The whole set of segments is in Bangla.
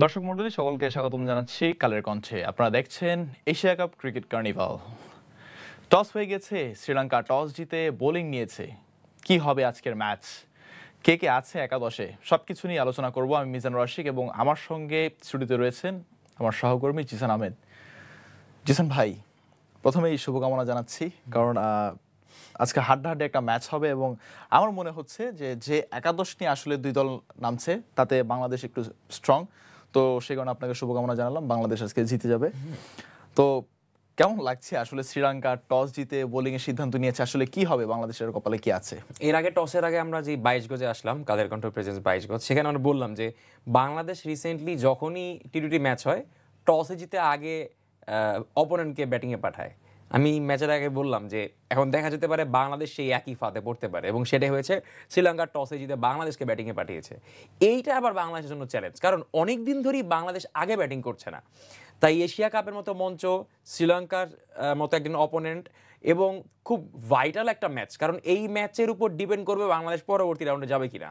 দর্শক মণ্ডলী সকলকে স্বাগতম জানাচ্ছি কালের কণ্ঠে। আপনারা দেখছেন Asia cup cricket carnival. Toss হয়ে গেছে, শ্রীলঙ্কা টস জিতে বোলিং নিয়েছে। কি হবে আজকের ম্যাচ, কে কে আছে একাদশে, সবকিছু নিয়ে আলোচনা করব। আমি মিজান রশিক এবং আমার সঙ্গে স্টুডিওতে রয়েছেন আমার সহকর্মী জিসান আহমেদ। জিসান ভাই, প্রথমেই শুভকামনা জানাচ্ছি, কারণ আজকে হাড্ডাহাড্ডি একটা ম্যাচ হবে এবং আমার মনে হচ্ছে যে একাদশ নিয়ে আসলে দুই দল নামছে তাতে বাংলাদেশ একটু স্ট্রং। তো সেই কারণে আপনাকে শুভকামনা জানালাম, বাংলাদেশ আজকে জিতে যাবে। তো কেমন লাগছে আসলে শ্রীলঙ্কা টস জিতে বোলিং এর সিদ্ধান্ত নিয়েছে, আসলে কি হবে, বাংলাদেশের কপালে কি আছে? এর আগে টসের আগে আমরা যে 22 গজে আসলাম, কাদের কণ্ঠ প্রেজেন্স 22 গজ, সেখানে আমরা বললাম যে বাংলাদেশ রিসেন্টলি যখনই টি-টোয়েন্টি ম্যাচ হয় টসে জিতে আগে অপোনেন্টকে ব্যাটিংয়ে পাঠায়। আমি ম্যাচের আগে বললাম যে এখন দেখা যেতে পারে বাংলাদেশ সেই একই ফাঁদে পড়তে পারে, এবং সেটাই হয়েছে। শ্রীলঙ্কার টসে জিতে বাংলাদেশকে ব্যাটিংয়ে পাঠিয়েছে। এইটা আবার বাংলাদেশের জন্য চ্যালেঞ্জ, কারণ অনেক দিন ধরেই বাংলাদেশ আগে ব্যাটিং করছে না। তাই এশিয়া কাপের মতো মঞ্চ, শ্রীলঙ্কার মতো একজন অপোনেন্ট এবং খুব ভাইটাল একটা ম্যাচ, কারণ এই ম্যাচের উপর ডিপেন্ড করবে বাংলাদেশ পরবর্তী রাউন্ডে যাবে কিনা।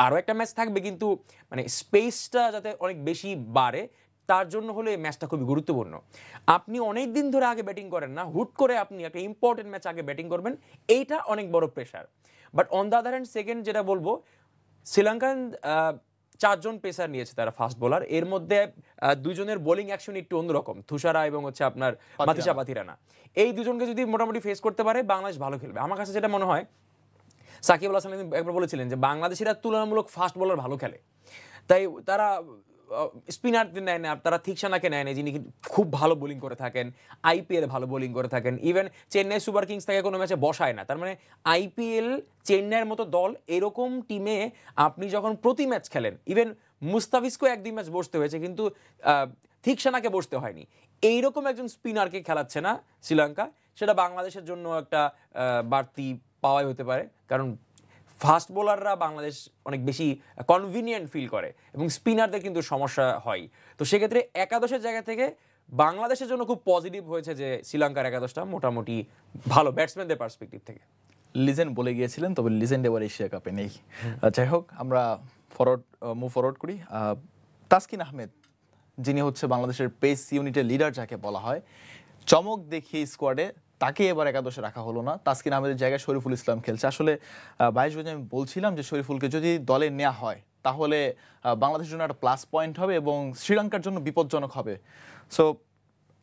আরও একটা ম্যাচ থাকবে, কিন্তু মানে স্পেসটা যাতে অনেক বেশি বাড়ে তার জন্য হলে এই ম্যাচটা খুবই গুরুত্বপূর্ণ। আপনি অনেক দিন ধরে আগে ব্যাটিং করেন না, হুট করে আপনি একটা ইম্পর্টেন্ট ম্যাচ আগে ব্যাটিং করবেন, এইটা অনেক বড় pressure. But on the other hand, second যেটা বলবো, শ্রীলঙ্কান 4 জন পেসার নিয়েছে তারা ফাস্ট বোলার। এর মধ্যে দুজনের বোলিং অ্যাকশন একটু অন্যরকম, তুষারা এবং হচ্ছে আপনার মাতিসা পাতিরানা। এই দুজনকে যদি মোটামুটি ফেস করতে পারে বাংলাদেশ ভালো খেলবে। আমার কাছে যেটা মনে হয়, সাকিব আল হাসান একবার বলেছিলেন যে বাংলাদেশিরা তুলনামূলক ফাস্ট বোলার ভালো খেলে, তাই তারা স্পিনার নেয় না, তারা থিকসানাকে নেয় না, যিনি খুব ভালো বোলিং করে থাকেন, আইপিএল ভালো বোলিং করে থাকেন। ইভেন চেন্নাই সুপার কিংস থেকে কোনো ম্যাচে বসায় না। তার মানে আইপিএল, চেন্নাইয়ের মতো দল, এরকম টিমে আপনি যখন প্রতি ম্যাচ খেলেন, ইভেন মুস্তাফিজকেও 1-2 ম্যাচ বসতে হয়েছে, কিন্তু থিকসানাকে বসতে হয়নি। এইরকম একজন স্পিনারকে খেলাচ্ছে না শ্রীলঙ্কা, সেটা বাংলাদেশের জন্য একটা বাড়তি পাওয়াই হতে পারে, কারণ ফাস্ট বোলাররা বাংলাদেশ অনেক বেশি কনভিনিয়েন্ট ফিল করে এবং স্পিনারদের কিন্তু সমস্যা হয়। তো সেক্ষেত্রে একাদশের জায়গা থেকে বাংলাদেশের জন্য খুব পজিটিভ হয়েছে যে শ্রীলঙ্কার একাদশটা মোটামুটি ভালো ব্যাটসম্যানদের পার্সপেক্টিভ থেকে। লিজেন্ড বলে গিয়েছিলেন, তবে লিজেন্ড এবার এশিয়া কাপে নেই। যাই হোক, আমরা মুভ ফরওয়ার্ড করি। তাসকিন আহমেদ, যিনি হচ্ছে বাংলাদেশের পেস ইউনিটের লিডার যাকে বলা হয়, চমক দেখিয়ে স্কোয়াডে তাকে এবার একাদশে রাখা হলো না। তাসকিন আহমেদের জায়গায় শরীফুল ইসলাম খেলছে। আসলে 22 গজে আমি বলছিলাম যে শরীফুলকে যদি দলে নেওয়া হয় তাহলে বাংলাদেশের জন্য একটা প্লাস পয়েন্ট হবে এবং শ্রীলঙ্কার জন্য বিপজ্জনক হবে। সো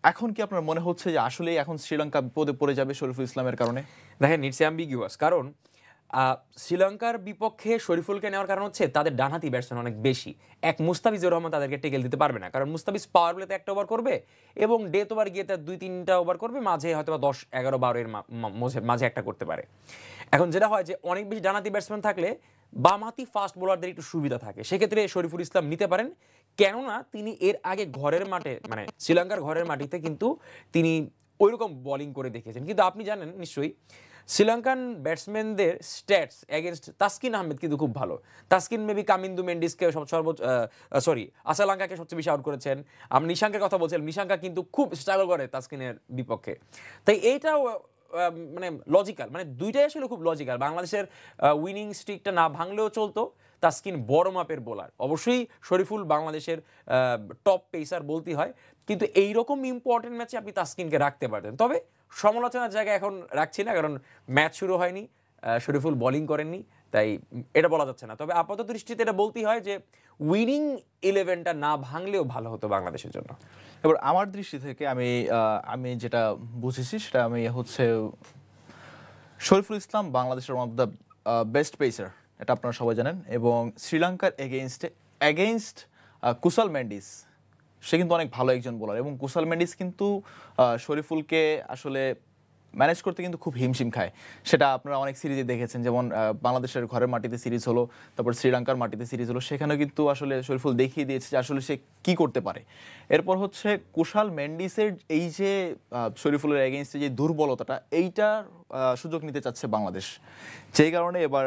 এখন কি আপনার মনে হচ্ছে যে আসলেই এখন শ্রীলঙ্কা বিপদে পড়ে যাবে শরীফুল ইসলামের কারণে? দেখেন, ইটস অ্যাম্বিগুয়াস, কারণ শ্রীলঙ্কার বিপক্ষে শরীফুলকে নেওয়ার কারণ হচ্ছে তাদের ডানহাতি ব্যাটসম্যান অনেক বেশি। এক মুস্তাফিজুর রহমান তাদেরকে টেকেল দিতে পারবে না, কারণ মুস্তাফিজ পাওয়ার প্লেতে 1টা ওভার করবে এবং ডেথ ওভার গিয়ে তার 2-3টা ওভার করবে, মাঝে হয়তো 10-11-12 এর মাঝে একটা করতে পারে। এখন যেটা হয় যে অনেক বেশি ডানহাতি ব্যাটসম্যান থাকলে বামহাতি ফাস্ট বোলারদের একটু সুবিধা থাকে, সেক্ষেত্রে শরীফুল ইসলাম নিতে পারেন। কেননা তিনি এর আগে ঘরের মাঠে, মানে শ্রীলঙ্কার ঘরের মাটিতে কিন্তু তিনি ওইরকম বোলিং করে দেখিয়েছেন। কিন্তু আপনি জানেন নিশ্চয়ই শ্রীলঙ্কান ব্যাটসম্যানদের স্ট্যাটস এগেনস্ট তাসকিন আহমেদ কিন্তু খুব ভালো। তাসকিন মেবি কামিন্দু মেন্ডিসকে আসালাঙ্কাকে সবচেয়ে বেশি আউট করেছেন। আমি নিশাঙ্কের কথা বলছিলাম, নিশাঙ্কা কিন্তু খুব স্ট্রাগল করে তাসকিনের বিপক্ষে। তাই এইটাও মানে লজিক্যাল, মানে দুইটাই আসলে খুব লজিক্যাল। বাংলাদেশের উইনিং স্ট্রিকটা না ভাঙলেও চলতো। তাসকিন বড় মাপের বোলার, অবশ্যই শরীফুল বাংলাদেশের টপ পেসার বলতেই হয়, কিন্তু এইরকম ইম্পর্টেন্ট ম্যাচে আপনি তাসকিনকে রাখতে পারতেন। তবে সমালোচনার জায়গায় এখন রাখছি না, কারণ ম্যাচ শুরু হয়নি, শরীফুল বোলিং করেননি, তাই এটা বলা যাচ্ছে না। তবে আপাতত দৃষ্টিতে এটা বলতেই হয় যে উইনিং 11টা না ভাঙলেও ভালো হতো বাংলাদেশের জন্য। এবার আমার দৃষ্টি থেকে আমি যেটা বুঝেছি সেটা আমি হচ্ছে শরীফুল ইসলাম বাংলাদেশের one of the best pacer, এটা আপনারা সবাই জানেন। এবং শ্রীলঙ্কার এগেইনস্ট কুশাল মেন্ডিস, সে কিন্তু অনেক ভালো একজন বোলার এবং কুশাল মেন্ডিস কিন্তু শরীফুলকে আসলে ম্যানেজ করতে কিন্তু খুব হিমশিম খায়। সেটা আপনারা অনেক সিরিজে দেখেছেন, যেমন বাংলাদেশের ঘরের মাটিতে সিরিজ হলো, তারপর শ্রীলঙ্কার মাটিতে সিরিজ হলো, সেখানেও কিন্তু আসলে শরীফুল দেখিয়ে দিয়েছে যে আসলে সে কী করতে পারে। এরপর হচ্ছে কুশাল মেন্ডিসের এই যে শরীফুলের এগেইনস্টে যে দুর্বলতাটা, এইটার সুযোগ নিতে চাচ্ছে বাংলাদেশ, যেই কারণে এবার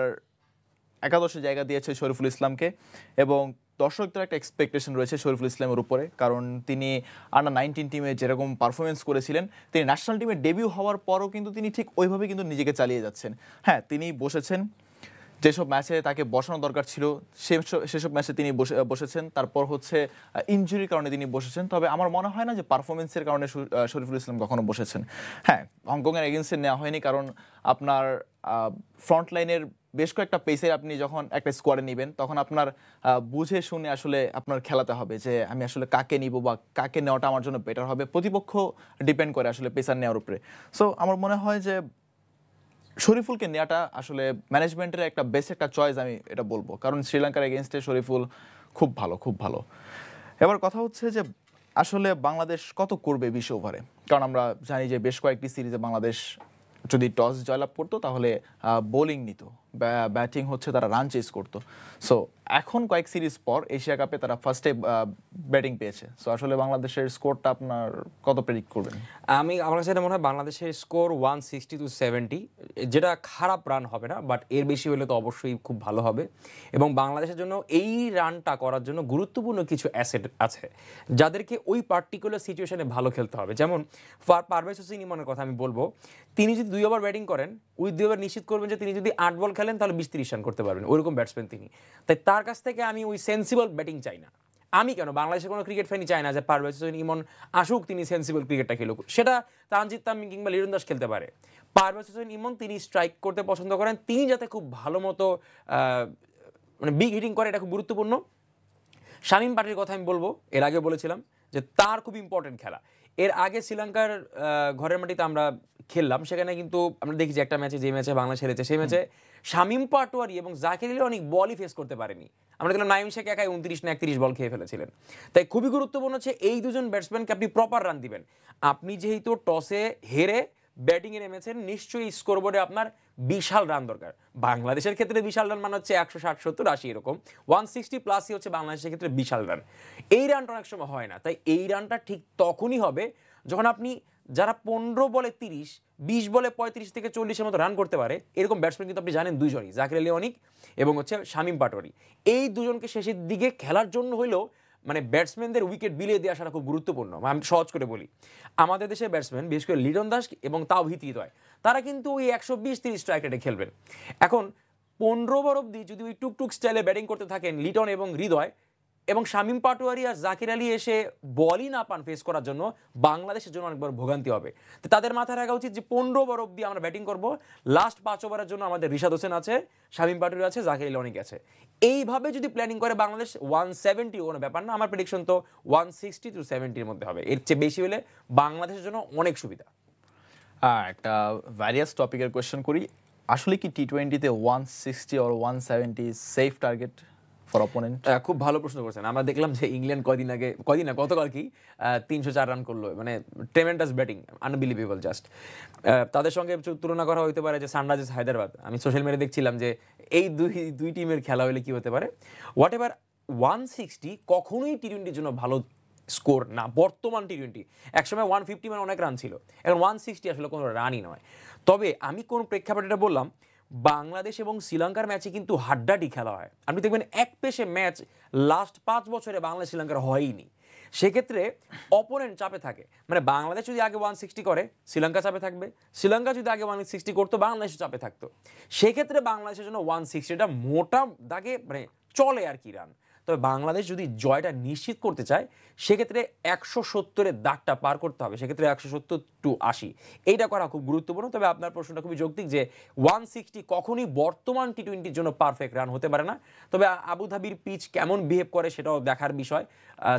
একাদশে জায়গা দিয়েছে শরীফুল ইসলামকে। এবং দর্শকদের একটা এক্সপেকটেশন রয়েছে শরীফুল ইসলামের উপরে, কারণ তিনি আন্ডার-19 টিমে যেরকম পারফরমেন্স করেছিলেন, তিনি ন্যাশনাল টিমে ডেবিউ হওয়ার পরও কিন্তু তিনি ঠিক ওইভাবে কিন্তু নিজেকে চালিয়ে যাচ্ছেন। হ্যাঁ, তিনি বসেছেন যেসব ম্যাচে তাকে বসানো দরকার ছিল সেসব ম্যাচে তিনি বসেছেন। তারপর হচ্ছে ইনজুরির কারণে তিনি বসেছেন, তবে আমার মনে হয় না যে পারফরমেন্সের কারণে শরীফুল ইসলাম কখনো বসেছেন। হ্যাঁ, হংকংয়ের এগেনস্টে নেওয়া হয়নি, কারণ আপনার ফ্রন্ট লাইনের বেশ কয়েকটা পেসে আপনি যখন একটা স্কোয়াডে নেবেন তখন আপনার বুঝে শুনে আসলে আপনার খেলাতে হবে যে আমি আসলে কাকে নিব বা কাকে নেওয়াটা আমার জন্য বেটার হবে। প্রতিপক্ষ ডিপেন্ড করে আসলে পেসার নেওয়ার উপরে। সো আমার মনে হয় যে শরীফুলকে নেওয়াটা আসলে ম্যানেজমেন্টের একটা বেস্ট একটা চয়েস আমি এটা বলবো, কারণ শ্রীলঙ্কার এগেনস্টে শরীফুল খুব ভালো, খুব ভালো। এবার কথা হচ্ছে যে আসলে বাংলাদেশ কত করবে 20 ওভারে, কারণ আমরা জানি যে বেশ কয়েকটি সিরিজে বাংলাদেশ যদি টস জয়লাভ করতো তাহলে বোলিং নিত, ব্যাটিং হচ্ছে তারা রান চেস করতো। সো এখন কয়েক সিরিজ পর এশিয়া কাপে তারা ফার্স্টে ব্যাটিং পেয়েছে। সো আসলে বাংলাদেশের স্কোরটা আপনার কত প্রেডিক্ট করবেন? আমার কাছে এটা মনে হয় বাংলাদেশের স্কোর 160-70, যেটা খারাপ রান হবে না, বাট এর বেশি হলে তো অবশ্যই খুব ভালো হবে। এবং বাংলাদেশের জন্য এই রানটা করার জন্য গুরুত্বপূর্ণ কিছু অ্যাসেট আছে যাদেরকে ওই পার্টিকুলার সিচুয়েশনে ভালো খেলতে হবে। যেমন পারভেজ হোসেন ইমনের কথা আমি বলবো, তিনি যদি 2 ওভার ব্যাটিং করেন, ওই 2 ওভার নিশ্চিত করবেন যে তিনি যদি 8 বল খেলেন তাহলে 20-30 রান করতে পারবেন, ওইরকম ব্যাটসম্যান তিনি। তাই তার কাছ থেকে আমি ওই সেন্সিবল ব্যাটিং চাই না। আমি কেন, বাংলাদেশের কোনো ক্রিকেট ফ্যানই চায় না যে পারভেজ হোসেন ইমন আসুক, তিনি সেন্সিবল ক্রিকেটটা খেলুক। সেটা তানজিদ তামিম কিংবা লিটন দাস খেলতে পারে। পারভেজ হোসেন ইমন তিনি স্ট্রাইক করতে পছন্দ করেন, তিনি যাতে খুব ভালো মতো মানে বিগ হিটিং করে, এটা খুব গুরুত্বপূর্ণ। শামীম পাটির কথা আমি বলবো, এর আগে বলেছিলাম যে তার খুব ইম্পর্টেন্ট খেলা। এর আগে শ্রীলঙ্কার ঘরের মাটিতে আমরা খেললাম, সেখানে কিন্তু আমরা দেখি যে একটা ম্যাচে, যে ম্যাচে বাংলাদেশ হেরেছে, সেই ম্যাচে শামীম পাটোয়ারি এবং জাকির আলী অনেক বলই ফেস করতে পারেনি। আমরা দেখলাম নাইম শেখ একাই 29 না 31 বল খেয়ে ফেলেছিলেন। তাই খুবই গুরুত্বপূর্ণ হচ্ছে এই দুজন ব্যাটসম্যানকে আপনি প্রপার রান দিবেন। আপনি যেহেতু টসে হেরে ব্যাটিংয়ে নেমেছেন, নিশ্চয়ই স্কোরবোর্ডে আপনার বিশাল রান দরকার। বাংলাদেশের ক্ষেত্রে বিশাল রান মানে হচ্ছে 160, 70, 80 এরকম, 160+ হচ্ছে বাংলাদেশের ক্ষেত্রে বিশাল রান। এই রানটা অনেক সময় হয় না। তাই এই রানটা ঠিক তখনই হবে যখন আপনি যারা 15 বলে 30, 20 বলে 35 থেকে 40-এর মতো রান করতে পারে, এরকম ব্যাটসম্যান কিন্তু আপনি জানেন দুজনই, জাকির আলী অনিক এবং হচ্ছে শামীম পাটোয়ারি। এই দুজনকে শেষের দিকে খেলার জন্য হইলেও মানে ব্যাটসম্যানদের উইকেট বিলিয়ে দিয়ে আসাটা খুব গুরুত্বপূর্ণ। আমি সহজ করে বলি, আমাদের দেশের ব্যাটসম্যান বিশেষ করে লিটন দাস এবং তাওহিদ হৃদয়, তারা কিন্তু ওই 120-30 স্ট্রাইক রেটে খেলবেন। এখন 15 ওভার অব্দি যদি ওই টুকটুক স্টাইলে ব্যাটিং করতে থাকেন লিটন এবং হৃদয়, এবং শামীম পাটোয়ারি আর জাকির আলী এসে বলই না পান ফেস করার জন্য, বাংলাদেশের জন্য অনেক বড় ভোগান্তি হবে। তো তাদের মাথায় রাখা উচিত যে 15 ওভার অব্দি আমরা ব্যাটিং করব, লাস্ট 5 ওভারের জন্য আমাদের রিশাদ হোসেন আছে, শামীম পাটোয়ারি আছে, জাকির আলী অনেক আছে। এইভাবে যদি প্ল্যানিং করে বাংলাদেশ 170 কোনো ব্যাপার না, আমার প্রেডিকশন তো 160-70-এর মধ্যে হবে। এর চেয়ে বেশি হলে বাংলাদেশের জন্য অনেক সুবিধা। একটা ভ্যারিয়াস টপিকের কোয়েশ্চেন করি, আসলে কি টি-20-তে 160 or 170 safe target for opponent? খুব ভালো প্রশ্ন করছেন। আমরা দেখলাম যে ইংল্যান্ড কদিন না গতকাল কি 304 রান করলো, মানে ট্রেমেন্ডাস ব্যাটিং, আনবিলিভেবল জাস্ট। তাদের সঙ্গে তুলনা করা হতে পারে যে সানরাইজার্স হায়দ্রাবাদ। আমি সোশ্যাল মিডিয়ায় দেখছিলাম যে এই দুই টিমের খেলা হলে কি হতে পারে। হোয়াট এভার, 160 কখনোই টি-20-র জন্য ভালো স্কোর না। বর্তমান টি-20 একসময় 150 মানে অনেক রান ছিল, এখন 160 আসলে কোনো রানই নয়। তবে আমি কোন প্রেক্ষাপটে এটা বললাম, বাংলাদেশ এবং শ্রীলঙ্কার ম্যাচে কিন্তু হাড্ডাহাড্ডি খেলা হয়। আপনি দেখবেন এক পেশে ম্যাচ লাস্ট 5 বছরে বাংলাদেশ শ্রীলঙ্কার হয়ইনি। সেক্ষেত্রে অপোনেন্ট চাপে থাকে, মানে বাংলাদেশ যদি আগে 160 করে শ্রীলঙ্কা চাপে থাকবে, শ্রীলঙ্কা যদি আগে 160 করতো বাংলাদেশ চাপে থাকতো। সেক্ষেত্রে বাংলাদেশের জন্য 160টা মোটা দাগে মানে চলে আর কি রান। তবে বাংলাদেশ যদি জয়টা নিশ্চিত করতে চায় সেক্ষেত্রে 170-এর দাগটা পার করতে হবে, সেক্ষেত্রে 170-80 এইটা করা খুব গুরুত্বপূর্ণ। তবে আপনার প্রশ্নটা খুবই যৌক্তিক যে 160 কখনই বর্তমান টি-20-র জন্য পারফেক্ট রান হতে পারে না। তবে আবুধাবির পিচ কেমন বিহেভ করে সেটাও দেখার বিষয়।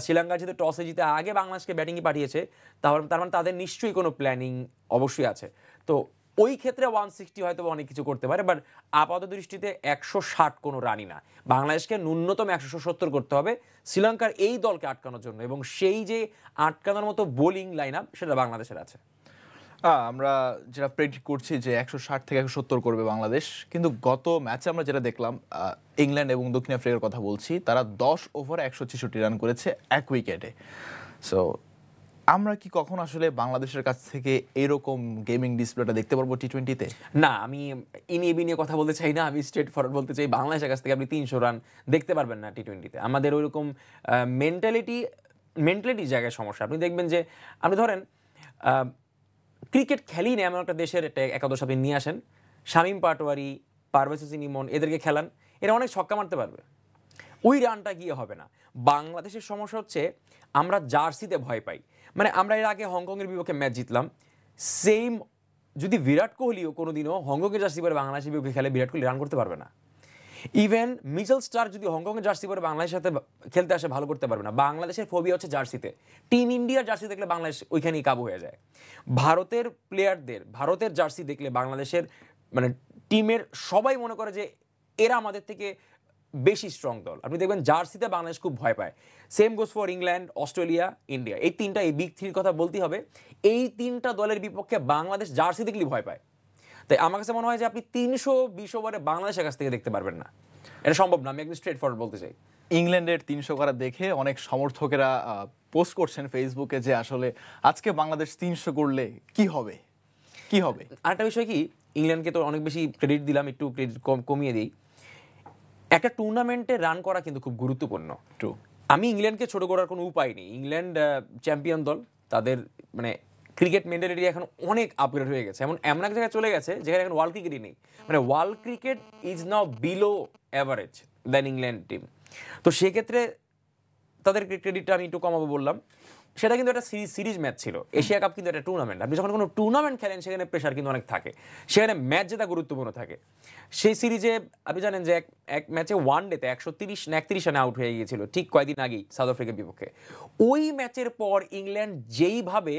শ্রীলঙ্কা যেহেতু টসে জিতে আগে বাংলাদেশকে ব্যাটিংয়ে পাঠিয়েছে, তার মানে তাদের নিশ্চয়ই কোনো প্ল্যানিং অবশ্যই আছে। তো ওই ক্ষেত্রে 160 হয়তো অনেক কিছু করতে পারে, বাট আপাত দৃষ্টিতে 160 কোনো রানই না। বাংলাদেশকে ন্যূনতম 170 করতে হবে শ্রীলঙ্কার এই দলকে আটকানোর জন্য, এবং সেই যে আটকানোর মতো বোলিং লাইন আপ সেটা বাংলাদেশের আছে। আমরা যেটা প্রেডিক্ট করছি যে 160 থেকে 170 করবে বাংলাদেশ, কিন্তু গত ম্যাচে আমরা যেটা দেখলাম, ইংল্যান্ড এবং দক্ষিণ আফ্রিকার কথা বলছি, তারা 10 ওভারে 166 রান করেছে এক উইকেটে। সো আমরা কি কখন আসলে বাংলাদেশের কাছ থেকে এরকম গেমিং ডিসপ্লেটা দেখতে পারবো টি-20-তে? না, আমি ইনিয়ে বিনিয়ে কথা বলতে চাই না, আমি স্ট্রেট ফরওয়ার্ড বলতে চাই, বাংলাদেশের কাছ থেকে আপনি 300 রান দেখতে পারবেন না টি-20-তে। আমাদের ওইরকম মেন্টালিটি জায়গায় সমস্যা। আপনি দেখবেন যে আপনি ধরেন ক্রিকেট খেলি না এমন একটা দেশের একাদশ আপনি নিয়ে আসেন, শামীম পাটোয়ারি, পারভেজ হোসেন ইমন এদেরকে খেলান, এরা অনেক ছক্কা মারতে পারবে, ওই রানটা গিয়ে হবে না। বাংলাদেশের সমস্যা হচ্ছে আমরা জার্সিতে ভয় পাই। মানে আমরা এর আগে হংকংয়ের বিপক্ষে ম্যাচ জিতলাম, সেম যদি বিরাট কোহলিও কোনোদিনও হংকংয়ের জার্সি পরে বাংলাদেশের বিপক্ষে খেলে, বিরাট কোহলি রান করতে পারবে না। ইভেন মিচেল স্টার যদি হংকংয়ের জার্সি পরে বাংলাদেশের সাথে খেলতে আসে, ভালো করতে পারবে না। বাংলাদেশের ফোবিয়া হচ্ছে জার্সিতে। টিম ইন্ডিয়ার জার্সি দেখলে বাংলাদেশ ওইখানেই কাবু হয়ে যায়। ভারতের প্লেয়ারদের ভারতের জার্সি দেখলে বাংলাদেশের মানে টিমের সবাই মনে করে যে এরা আমাদের থেকে বেশি স্ট্রং দল। আপনি দেখবেন জার্সিতে বাংলাদেশ খুব ভয় পায়। Same goes for England, Australia, India. এই তিনটা, এই বিগ থ্রির কথা বলতেই হবে। এই তিনটা দলের বিপক্ষে বাংলাদেশ জার্সি দেখলেই ভয় পায়। তাই আমার কাছে মনে হয় যে আপনি 320 ওভারে বাংলাদেশের কাছ থেকে দেখতে পারবেন না, এটা সম্ভব না। আমি একদম স্ট্রেট ফরওয়ার্ড বলতে চাই। ইংল্যান্ডের 300 করা দেখে অনেক সমর্থকেরা পোস্ট করছেন ফেসবুকে যে আসলে আজকে বাংলাদেশ 300 করলে কি হবে, কি হবে। আরেকটা বিষয় কি, ইংল্যান্ডকে তো অনেক বেশি ক্রেডিট দিলাম, একটু ক্রেডিট কমিয়ে দিই। একটা টুর্নামেন্টে রান করা কিন্তু খুব গুরুত্বপূর্ণ। ট্রু। আমি ইংল্যান্ডকে ছোট করার কোনো উপায় নেই। ইংল্যান্ড চ্যাম্পিয়ন দল, তাদের মানে ক্রিকেট মেন্টালিটি এখন অনেক আপগ্রেড হয়ে গেছে, এমন এক জায়গায় চলে গেছে যেখানে এখন ওয়ার্ল্ড ক্রিকেটই নেই। মানে world cricket is now below average then England team. তো সেক্ষেত্রে তাদের ক্রেডিটটা আমি একটু কমাবো বললাম। সেটা কিন্তু একটা সিরিজ ম্যাচ ছিল। এশিয়া কাপ কিন্তু একটা টুর্নামেন্ট। আপনি যখন কোনো টুর্নামেন্ট খেলেন সেখানে প্রেশার কিন্তু অনেক থাকে, সেখানে ম্যাচ জেতা গুরুত্বপূর্ণ থাকে। সেই সিরিজে আপনি জানেন যে এক ম্যাচে ওয়ান ডেতে 130 না 31 রানে আউট হয়ে গিয়েছিল ঠিক কয়েকদিন আগেই সাউথ আফ্রিকার বিপক্ষে। ওই ম্যাচের পর ইংল্যান্ড যেইভাবে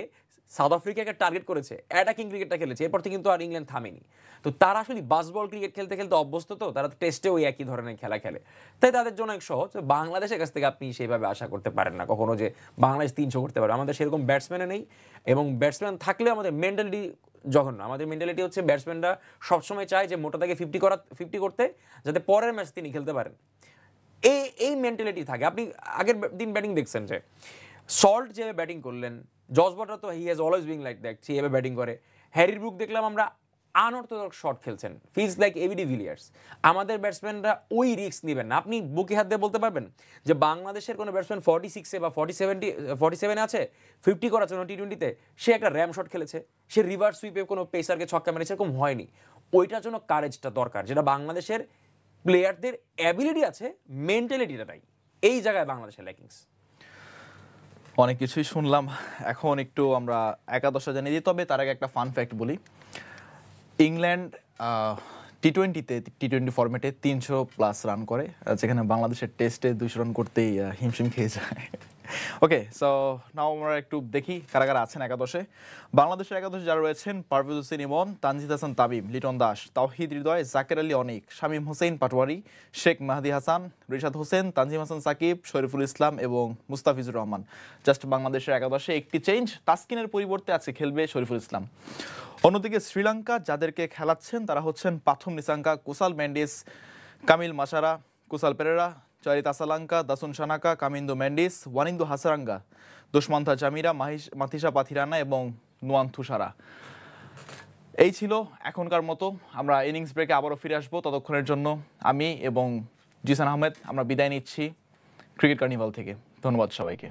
সাউথ আফ্রিকাকে টার্গেট করেছে, অ্যাটাকিং ক্রিকেটটা খেলেছে, এরপর থেকে কিন্তু আর ইংল্যান্ড থামেনি। তো তারা আসলে বাসবল ক্রিকেট খেলতে খেলতে অভ্যস্ত, তো তারা টেস্টে ওই একই ধরনের খেলা খেলে, তাই তাদের জন্য অনেক সহজ। বাংলাদেশের কাছ থেকে আপনি সেইভাবে আশা করতে পারেন না কখনো যে বাংলাদেশ 300 করতে পারে। আমাদের সেরকম ব্যাটসম্যানও নেই, এবং ব্যাটসম্যান থাকলেও আমাদের মেন্টালিটি জঘন্য। আমাদের মেন্টালিটি হচ্ছে ব্যাটসম্যানরা সবসময় চায় যে মোটা তাকে 50 করতে, যাতে পরের ম্যাচ তিনি খেলতে পারেন। এই মেন্টালিটি থাকে। আপনি আগের দিন ব্যাটিং দেখছেন যে সল্ট যেভাবে ব্যাটিং করলেন, জস বাটলার তো he has always being like that, সেভাবে ব্যাটিং করে। হ্যারি ব্রুক দেখলাম আমরা আনঅর্থোডক্স শট খেলছেন, ফিলস লাইক এবি ডিভিলিয়ার্স। আমাদের ব্যাটসম্যানরা ওই রিস্ক নেবেন না। আপনি বুকে হাত দিয়ে বলতে পারবেন যে বাংলাদেশের কোনো ব্যাটসম্যান 46-এ বা 47 আছে 50 করার জন্য টি20-তে, সে একটা র্যাম শট খেলেছে, সে রিভার্স সুইপে কোনো পেসারকে ছক্কা মেরেছে, এরকম হয়নি। ওইটার জন্য কারেজটা দরকার, যেটা বাংলাদেশের প্লেয়ারদের অ্যাবিলিটি আছে, মেন্টালিটিটা নাই। এই জায়গায় বাংলাদেশের ল্যাকিংস। অনেক কিছুই শুনলাম, এখন একটু আমরা একাদশে জানিয়ে দিই। তবে তার আগে একটা ফান ফ্যাক্ট বলি। ইংল্যান্ড টি20 ফরম্যাটে 300+ রান করে, যেখানে বাংলাদেশের টেস্টে 200 রান করতেই হিমশিম খেয়ে যায়। ওকে, সো নাও আমরা একটু দেখি কারা কারা আছেন একাদশে। বাংলাদেশের একাদশে যারা রয়েছেন: পারভেজ হোসেন ইমন, তানজিদ হাসান তামিম, লিটন দাস, তাওহিদ হৃদয়, জাকের আলী অনিক, শামীম হোসেন পাটোয়ারি, শেখ মাহদি হাসান, রিশাদ হোসেন, তানজিম হাসান সাকিব, শরীফুল ইসলাম এবং মুস্তাফিজুর রহমান। জাস্ট বাংলাদেশের একাদশে একটি চেঞ্জ, তাসকিনের পরিবর্তে আছে খেলবে শরীফুল ইসলাম। অন্যদিকে শ্রীলঙ্কা যাদেরকে খেলাচ্ছেন তারা হচ্ছেন: পাথুম নিসাঙ্কা, কুসাল মেন্ডিস, কামিল মাসারা, কুসাল পেরেরা, চরিত আসালাঙ্কা, দাসুন সানাকা, কামিন্দু মেন্ডিস, ওয়ানিন্দু হাসারাঙ্গা, দুষ্মন্থা জামিরা, মাথিসা পাথিরানা এবং নুয়ান থুসারা। এই ছিল এখনকার মতো। আমরা ইনিংস ব্রেকে আবারও ফিরে আসবো। ততক্ষণের জন্য আমি এবং জিসান আহমেদ আমরা বিদায় নিচ্ছি ক্রিকেট কার্নিভাল থেকে। ধন্যবাদ সবাইকে।